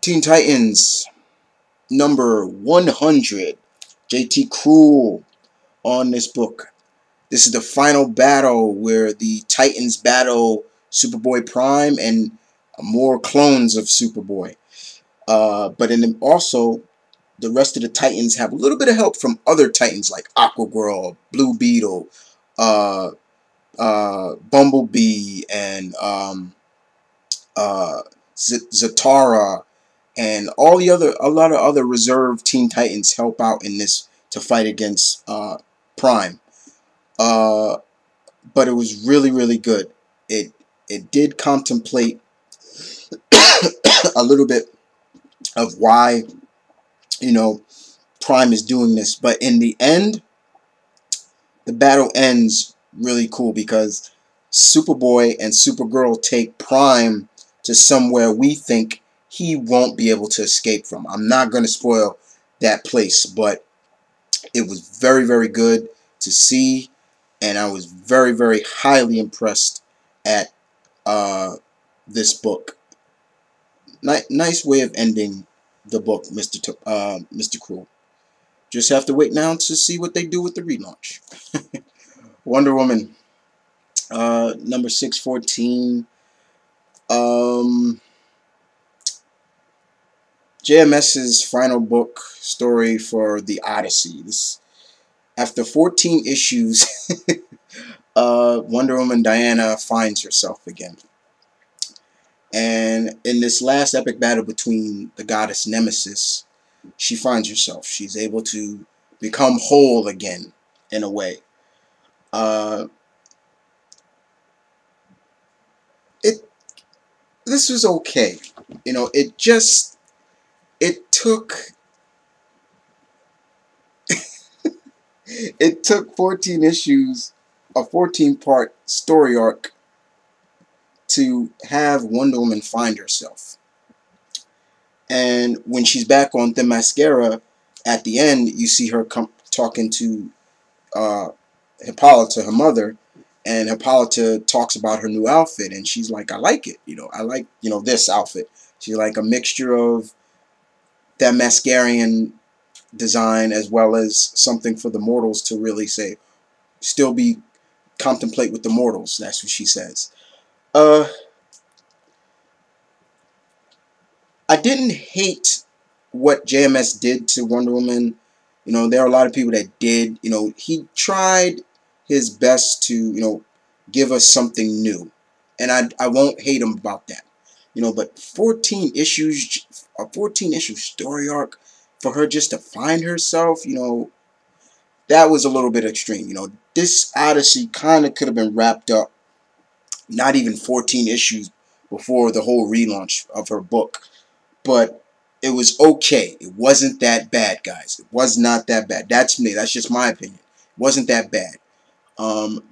Teen Titans number 100. JT Cruel on this book. This is the final battle where the Titans battle Superboy Prime and more clones of Superboy. But also, the rest of the Titans have a little bit of help from other Titans like Aquagirl, Blue Beetle, Bumblebee, and Zatara, and a lot of other reserve Teen Titans help out in this to fight against Prime. But it was really, really good. It did contemplate a little bit of why, Prime is doing this. But in the end, the battle ends really cool because Superboy and Supergirl take Prime to somewhere we think he won't be able to escape from. I'm not going to spoil that place, but it was very, very good to see, and I was very, very highly impressed at this book. Nice way of ending the book, Mr. Cruel. Just have to wait now to see what they do with the relaunch. Wonder Woman, number 614. JMS's final book story for the Odyssey. After 14 issues, Wonder Woman Diana finds herself again. And in this last epic battle between the goddess Nemesis, she finds herself. She's able to become whole again, in a way. This was okay. It took it took 14 issues, a 14-part story arc, to have Wonder Woman find herself. And when she's back on Themyscira, at the end, you see her talking to Hippolyta, her mother, and Hippolyta talks about her new outfit, and she's like, I like it, I like, this outfit. She's like a mixture of Themyscirian design as well as something for the mortals to really contemplate with the mortals. That's what she says. I didn't hate what JMS did to Wonder Woman. There are a lot of people that did. He tried his best to, give us something new. And I won't hate him about that. But 14 issues, a 14-issue story arc for her just to find herself, that was a little bit extreme. This Odyssey kind of could have been wrapped up not even 14 issues before the whole relaunch of her book. But it was okay. It wasn't that bad, guys. It was not that bad. That's me. That's just my opinion. It wasn't that bad.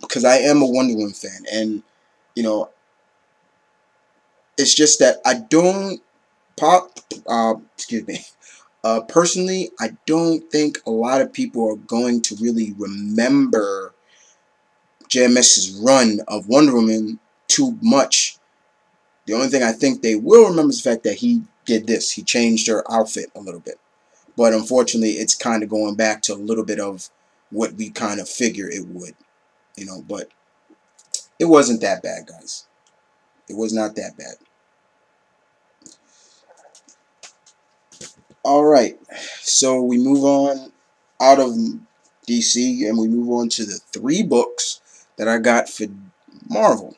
Because I am a Wonder Woman fan. And, it's just that I don't personally, I don't think a lot of people are going to really remember JMS's run of Wonder Woman too much. The only thing I think they will remember is the fact that he did this. He changed her outfit a little bit. But unfortunately, it's kind of going back to a little bit of what we kind of figure it would. But it wasn't that bad, guys. It was not that bad. Alright, so we move on out of DC and we move on to the 3 books that I got for Marvel.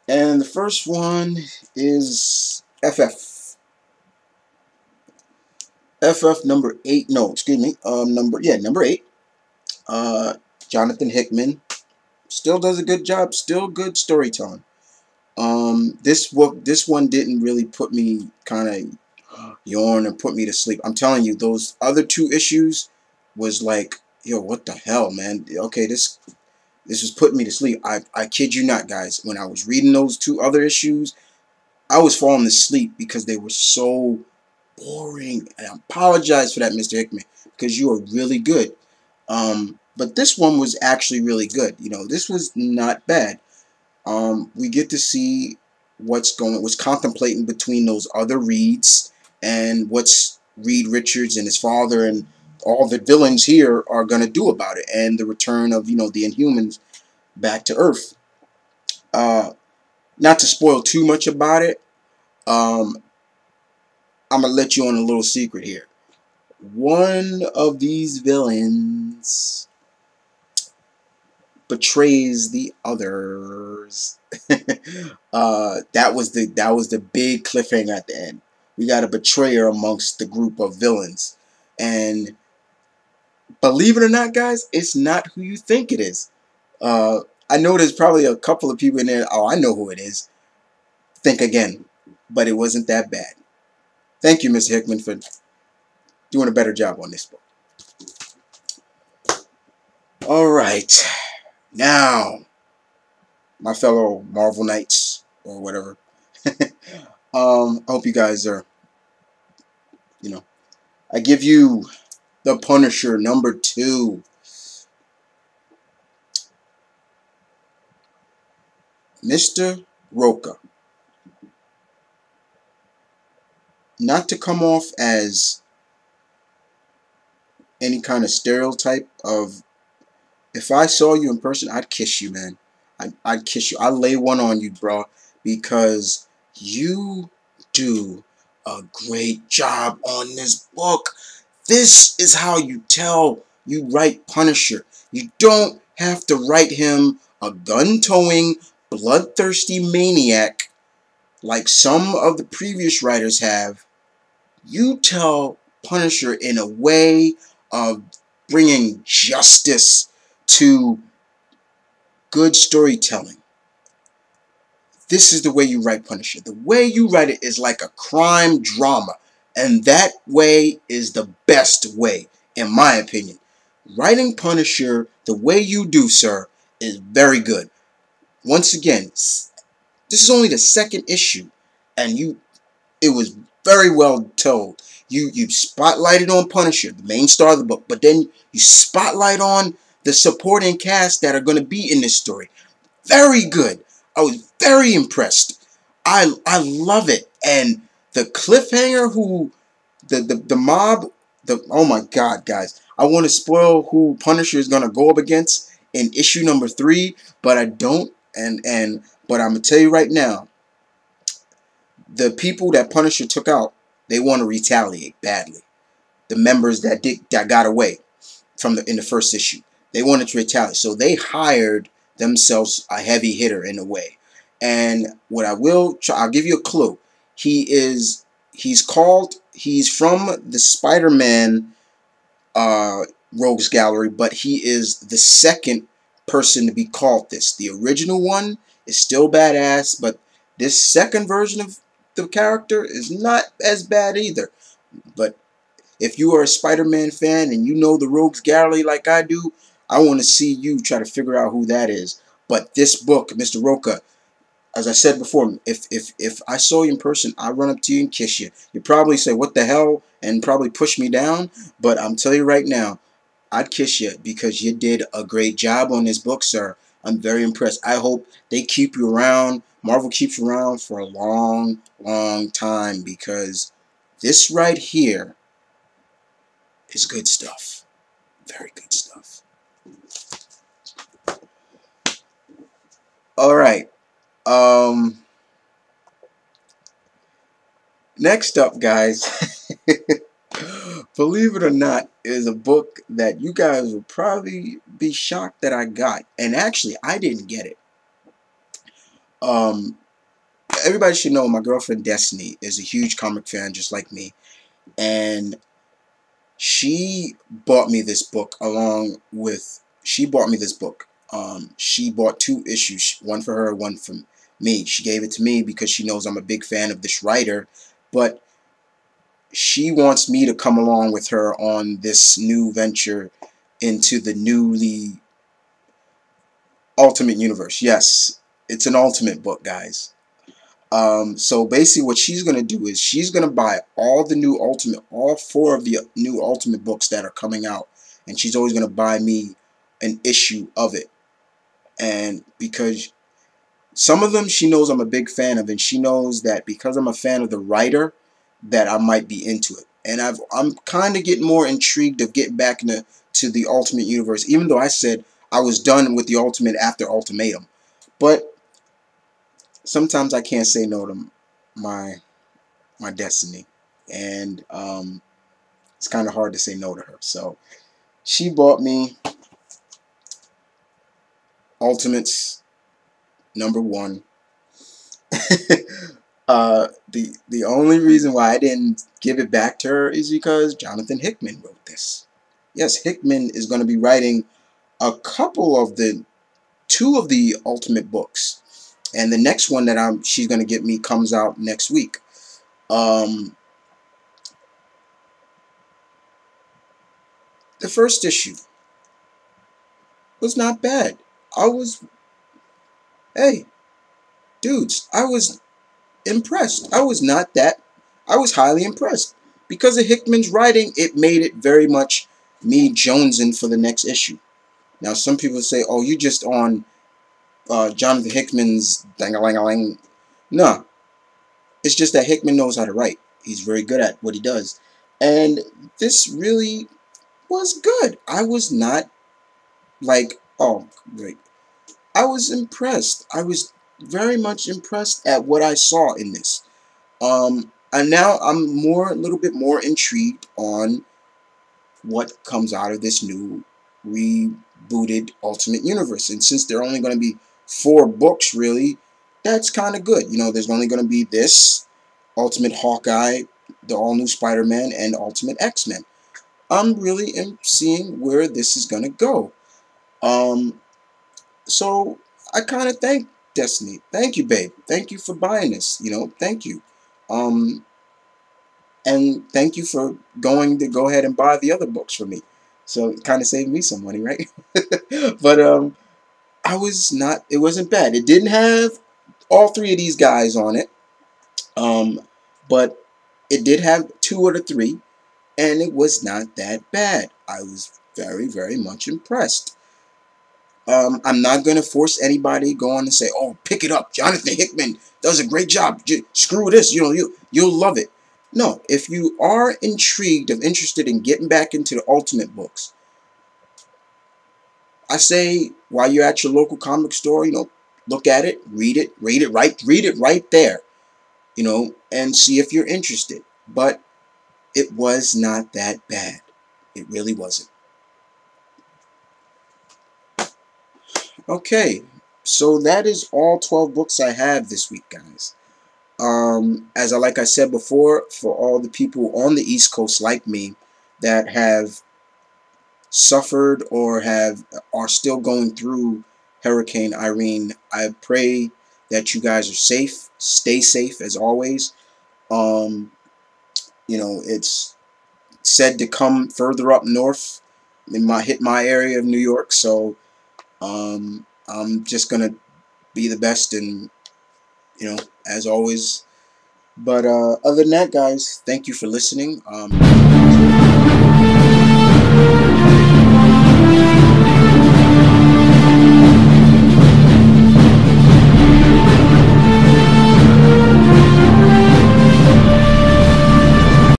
And the first one is FF. FF number 8, no, excuse me, number 8. Jonathan Hickman still does a good job, still good storytelling. This one didn't really put me kind of yawn and put me to sleep. I'm telling you, those other 2 issues was like, yo, what the hell, man? Okay, this was putting me to sleep. I kid you not, guys. When I was reading those 2 other issues, I was falling asleep because they were so boring. And I apologize for that, Mr. Hickman, because you are really good. But this one was actually really good. This was not bad. We get to see what's contemplating between those other Reeds, and what's Reed Richards and his father and all the villains here are going to do about it, and the return of, the Inhumans back to Earth. Not to spoil too much about it, um, I'm going to let you on a little secret here. One of these villains betrays the others. That was the big cliffhanger at the end. We got a betrayer amongst the group of villains, and believe it or not, guys, it's not who you think it is. I know there's probably a couple of people in there. Oh, I know who it is. Think again, but it wasn't that bad. Thank you, Mr. Hickman, for doing a better job on this book. All right, now, my fellow Marvel Knights or whatever. I hope you guys are, I give you The Punisher #2. Mr. Roca. Not to come off as any kind of stereotype of, if I saw you in person, I'd kiss you, man. I'd kiss you. I'd lay one on you, bro, because you do a great job on this book. This is how you write Punisher. You don't have to write him a gun-towing, bloodthirsty maniac like some of the previous writers have. You tell Punisher in a way of bringing justice to good storytelling. This is the way you write Punisher. The way you write it is like a crime drama, and that way is the best way, in my opinion. Writing Punisher the way you do, sir, is very good. Once again, this is only the second issue, and it was very well told. You spotlighted on Punisher, the main star of the book, but then you spotlight on the supporting cast that are going to be in this story. Very good. I was very impressed. I love it. And the cliffhanger, the mob, oh my God, guys. I want to spoil who Punisher is going to go up against in issue #3, but I don't. But I'm going to tell you right now, the people that Punisher took out, they want to retaliate badly. The members that got away in the first issue, they wanted to retaliate. So they hired themselves a heavy hitter in a way. And what I'll give you a clue. He's from the Spider-Man Rogues Gallery, but he is the second person to be called this. The original one is still badass, but this second version of the character is not as bad either. But if you are a Spider-Man fan and you know the Rogues Gallery like I do, I want to see you try to figure out who that is. But this book, Mr. Roca, as I said before, if I saw you in person, I'd run up to you and kiss you. You'd probably say, "What the hell?" and probably push me down. But I'm telling you right now, I'd kiss you because you did a great job on this book, sir. I'm very impressed. I hope they keep you around. Marvel keeps you around for a long, long time, because this right here is good stuff. Very good stuff. All right. Next up, guys, believe it or not, is a book that you guys will probably be shocked that I got. And actually, I didn't get it. Everybody should know my girlfriend Destiny is a huge comic fan just like me. And she bought me this book she bought two issues, one for her, one for me. She gave it to me because she knows I'm a big fan of this writer, but she wants me to come along with her on this new venture into the newly Ultimate Universe. Yes, it's an Ultimate book, guys. So basically what she's going to do is she's going to buy all four of the new Ultimate books that are coming out, and she's always going to buy me an issue of it. And because Some of them she knows I'm a big fan of, and she knows that because I'm a fan of the writer, that I might be into it. And I'm kind of getting more intrigued of getting back into the Ultimate Universe, even though I said I was done with the Ultimate after Ultimatum. But sometimes I can't say no to my destiny, and it's kind of hard to say no to her. So she bought me Ultimates #1. The only reason why I didn't give it back to her is because Jonathan Hickman wrote this. Yes, Hickman is going to be writing a couple of the two of the Ultimate books, and the next one that she's going to get me comes out next week. The first issue was not bad. I was, hey, dudes, I was impressed. I was not that. I was highly impressed. Because of Hickman's writing, it made it very much me jonesing for the next issue. Now, some people say, oh, you just on Jonathan Hickman's dang-a-lang-a-lang. No, it's just that Hickman knows how to write. He's very good at what he does. And this really was good. I was not like, oh, great. I was impressed. I was very much impressed at what I saw in this. And now I'm a little bit more intrigued on what comes out of this new rebooted Ultimate Universe. And since there are only going to be 4 books, really, that's kind of good. You know, there's only going to be this, Ultimate Hawkeye, the all-new Spider-Man, and Ultimate X-Men. I'm really seeing where this is going to go. So I kind of thank Destiny. Thank you, babe. Thank you for buying this. You know, thank you. And thank you for go ahead and buy the other books for me. So it kind of saved me some money, right? But it wasn't bad. It didn't have all 3 of these guys on it. But it did have 2 of the 3, and it was not that bad. I was very, very much impressed. I'm not going to force anybody to go on and say, oh, pick it up. Jonathan Hickman does a great job. Screw this. You know, you'll love it. No, if you are interested in getting back into the Ultimate books, I say while you're at your local comic store, you know, look at it, read it right there, you know, and see if you're interested. But it was not that bad. It really wasn't. Okay, so that is all 12 books I have this week, guys. Like I said before, for all the people on the East Coast like me that have suffered or are still going through Hurricane Irene, I pray that you guys are safe. Stay safe as always. You know, it's said to come further up north hit my area of New York, so I'm just gonna be the best, and you know, as always. But other than that, guys, thank you for listening.